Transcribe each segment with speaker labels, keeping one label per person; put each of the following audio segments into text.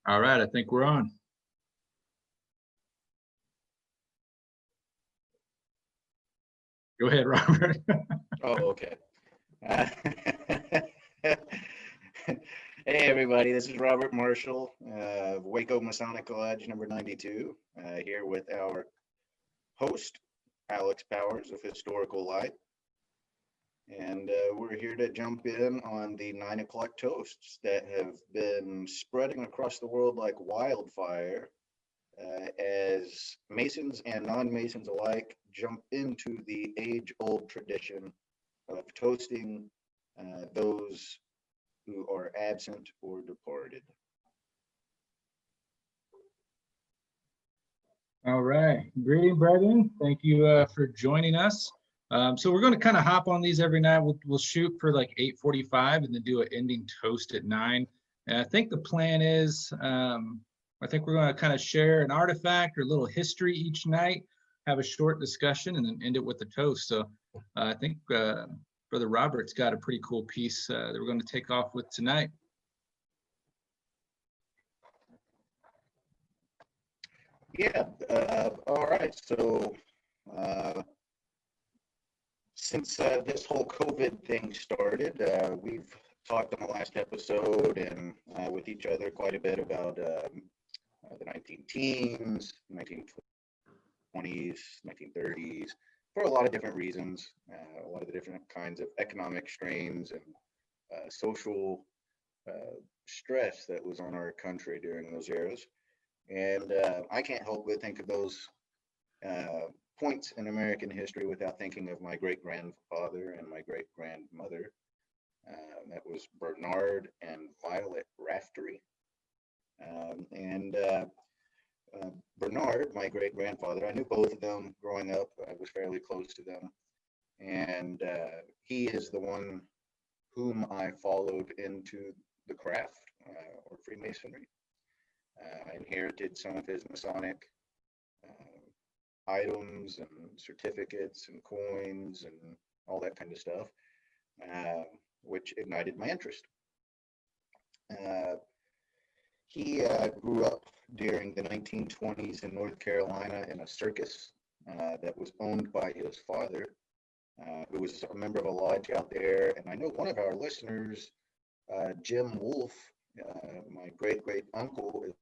Speaker 1: All right, I think we're on. Go ahead, Robert.
Speaker 2: Oh, okay. Hey, everybody, this is Robert Marshall of Waco Masonic Lodge number 92, here with our host, Alex Powers of Historical Light. And we're here to jump in on the 9 o'clock toasts that have been spreading across the world like wildfire as Masons and non-Masons alike jump into the age-old tradition of toasting those who are absent or departed.
Speaker 1: All right. Greeting, brethren. Thank you for joining us. So we're going to kind of hop on these every night. We'll shoot for like 8:45 and then do an ending toast at 9. And I think the plan is, I think we're going to kind of share an artifact or a little history each night, have a short discussion, and then end it with the toast. So I think Brother Robert's got a pretty cool piece that we're going to take off with tonight.
Speaker 2: Yeah, all right. So since this whole COVID thing started, we've talked on the last episode and with each other quite a bit about the 19 teens, 1920s, 1930s, for a lot of different reasons, a lot of the different kinds of economic strains and social stress that was on our country during those eras. And I can't help but think of those points in American history without thinking of my great-grandfather and my great-grandmother. That was Bernard and Violet Raftery. Bernard, my great-grandfather, I knew both of them growing up. I was fairly close to them. And he is the one whom I followed into the craft or Freemasonry. I inherited some of his Masonic items and certificates and coins and all that kind of stuff, which ignited my interest. He grew up during the 1920s in North Carolina in a circus that was owned by his father, who was a member of a lodge out there. And I know one of our listeners, Jim Wolf, my great-great-uncle, is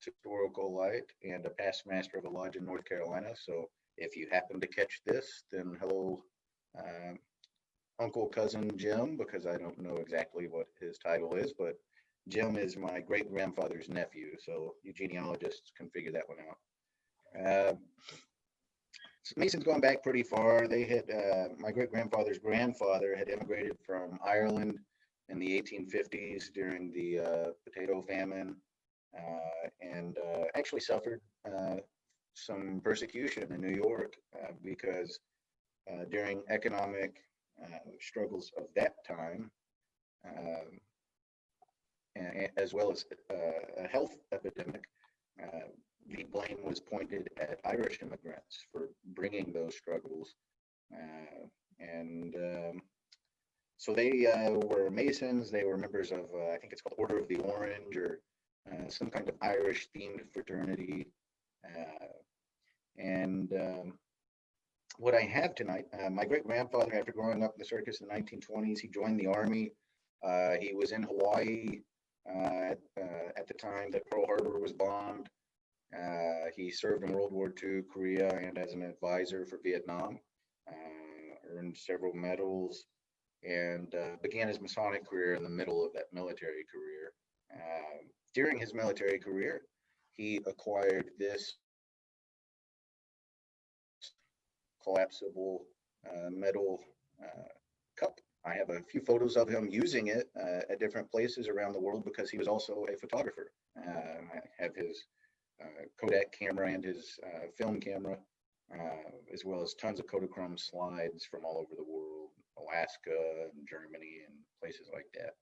Speaker 2: historical light and a past master of a lodge in North Carolina. So if you happen to catch this, then hello, Uncle Cousin Jim, because I don't know exactly what his title is, but Jim is my great-grandfather's nephew, so you genealogists can figure that one out. Mason's going back pretty far. They had, my great-grandfather's grandfather had immigrated from Ireland in the 1850s during the potato famine, and actually suffered some persecution in New York because during economic struggles of that time, as well as a health epidemic, the blame was pointed at Irish immigrants for bringing those struggles. So they were Masons. They were members of, I think it's called Order of the Orange, or some kind of Irish themed fraternity. What I have tonight, my great-grandfather, after growing up in the circus in the 1920s, he joined the Army. He was in Hawaii at the time that Pearl Harbor was bombed. He served in World War II, Korea, and as an advisor for Vietnam. Earned several medals and began his Masonic career in the middle of that military career. During his military career, he acquired this collapsible metal cup. I have a few photos of him using it at different places around the world because he was also a photographer. I have his Kodak camera and his film camera, as well as tons of Kodachrome slides from all over the world, Alaska and Germany and places like that.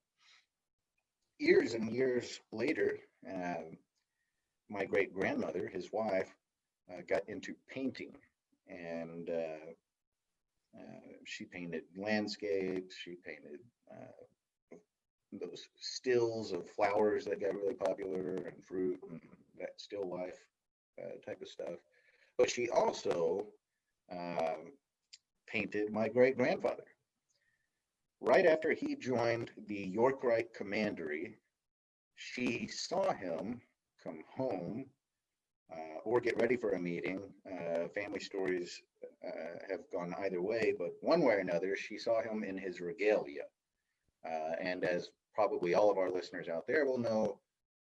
Speaker 2: Years and years later, my great-grandmother, his wife, got into painting, and she painted landscapes, she painted those stills of flowers that got really popular and fruit and that still life type of stuff. But she also painted my great grandfather. Right after he joined the York Commandery, she saw him come home or get ready for a meeting. Family stories have gone either way, but one way or another, she saw him in his regalia. And as probably all of our listeners out there will know,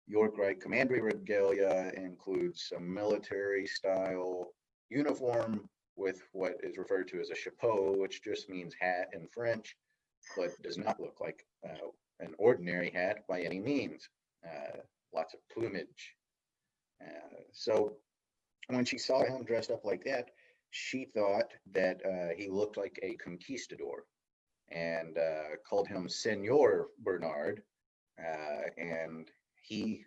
Speaker 2: York Commandery regalia includes some military style uniform with what is referred to as a chapeau, which just means hat in French, but does not look like an ordinary hat by any means. Lots of plumage. So when she saw him dressed up like that, she thought that he looked like a conquistador and called him Senor Bernard. And he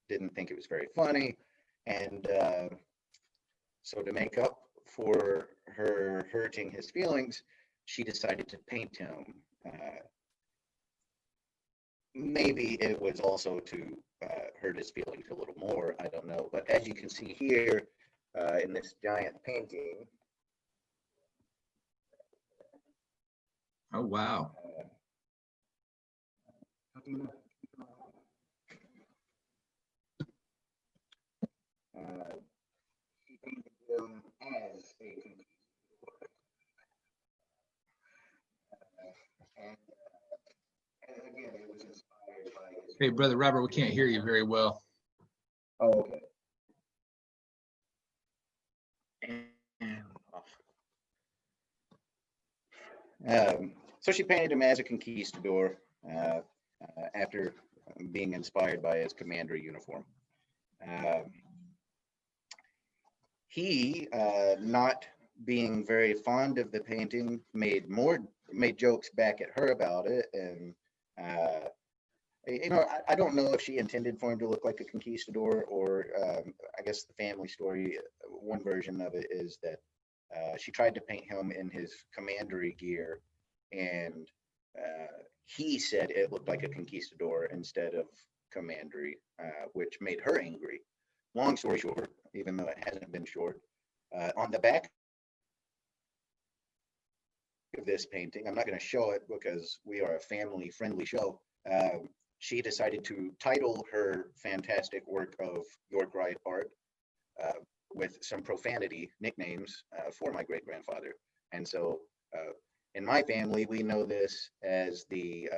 Speaker 2: didn't think it was very funny. And so to make up for her hurting his feelings, she decided to paint him. Maybe it was also to hurt his feelings a little more, I don't know. But as you can see here in this giant painting.
Speaker 1: Oh, wow.
Speaker 2: He painted him as a and again, it was inspired by his.
Speaker 1: Hey, Brother Robert, we can't hear you very well.
Speaker 2: Oh, okay. And off. So she painted him as a conquistador after being inspired by his commandery uniform. He, not being very fond of the painting, made jokes back at her about it, and I don't know if she intended for him to look like a conquistador, or I guess the family story, one version of it is that she tried to paint him in his commandery gear, and he said it looked like a conquistador instead of commandery, which made her angry. Long story short, even though it hasn't been short, on the back of this painting, I'm not going to show it because we are a family-friendly show. She decided to title her fantastic work of York Rite art with some profanity nicknames for my great-grandfather. And so in my family, we know this as the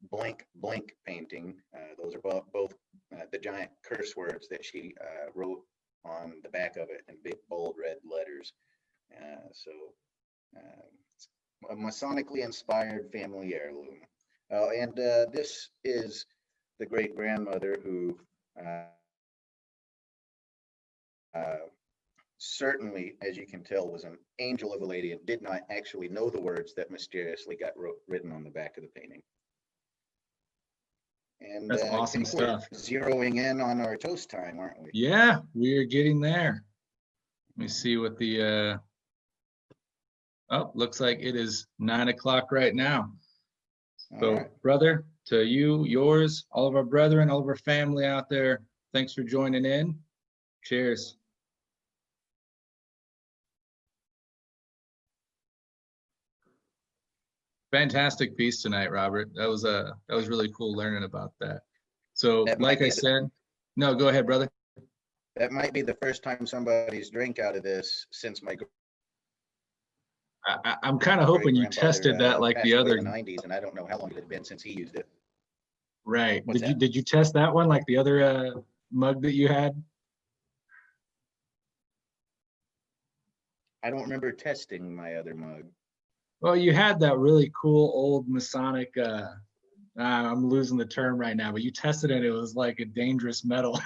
Speaker 2: blank blank painting. Those are both the giant curse words that she wrote on the back of it in big bold red letters. So a Masonically inspired family heirloom. And this is the great grandmother who certainly, as you can tell, was an angel of a lady and did not actually know the words that mysteriously got written on the back of the painting. And
Speaker 1: that's awesome stuff.
Speaker 2: We're zeroing in on our toast time, aren't we?
Speaker 1: Yeah, we're getting there. Let me see what the oh, looks like it is 9 o'clock right now. So, right, brother, to you, yours, all of our brethren, all of our family out there, thanks for joining in. Cheers. Fantastic piece tonight, Robert. That was really cool learning about that. So, like I said, no, go ahead, brother.
Speaker 2: That might be the first time somebody's drank out of this since my.
Speaker 1: I'm kind of hoping you tested that like the other.
Speaker 2: In the 90s, and I don't know how long it had been since he used it.
Speaker 1: Right. Did you test that one like the other mug that you had?
Speaker 2: I don't remember testing my other mug.
Speaker 1: Well, you had that really cool old Masonic. I'm losing the term right now, but you tested it. It was like a dangerous metal.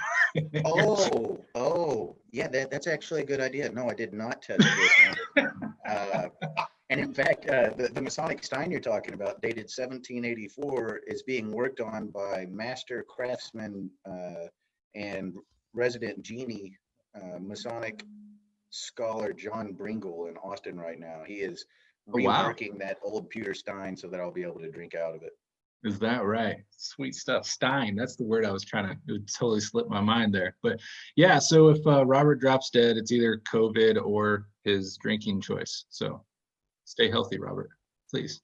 Speaker 2: Oh, yeah. That's actually a good idea. No, I did not test this one. And in fact, the Masonic Stein you're talking about, dated 1784, is being worked on by master craftsman and resident genie Masonic scholar John Bringle in Austin right now. He is
Speaker 1: Oh, wow.
Speaker 2: remarking that old pewter stein so that I'll be able to drink out of it.
Speaker 1: Is that right? Sweet stuff. Stein. That's the word I was trying to, it would totally slipped my mind there. But yeah, so if Robert drops dead, it's either COVID or his drinking choice. So stay healthy, Robert, please.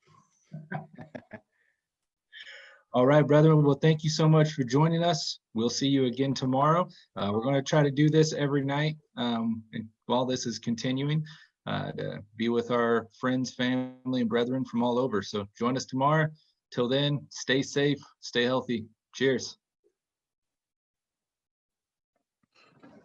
Speaker 1: All right, brethren. Well, thank you so much for joining us. We'll see you again tomorrow. We're going to try to do this every night and while this is continuing to be with our friends, family, and brethren from all over. So join us tomorrow. Till then, stay safe, stay healthy. Cheers.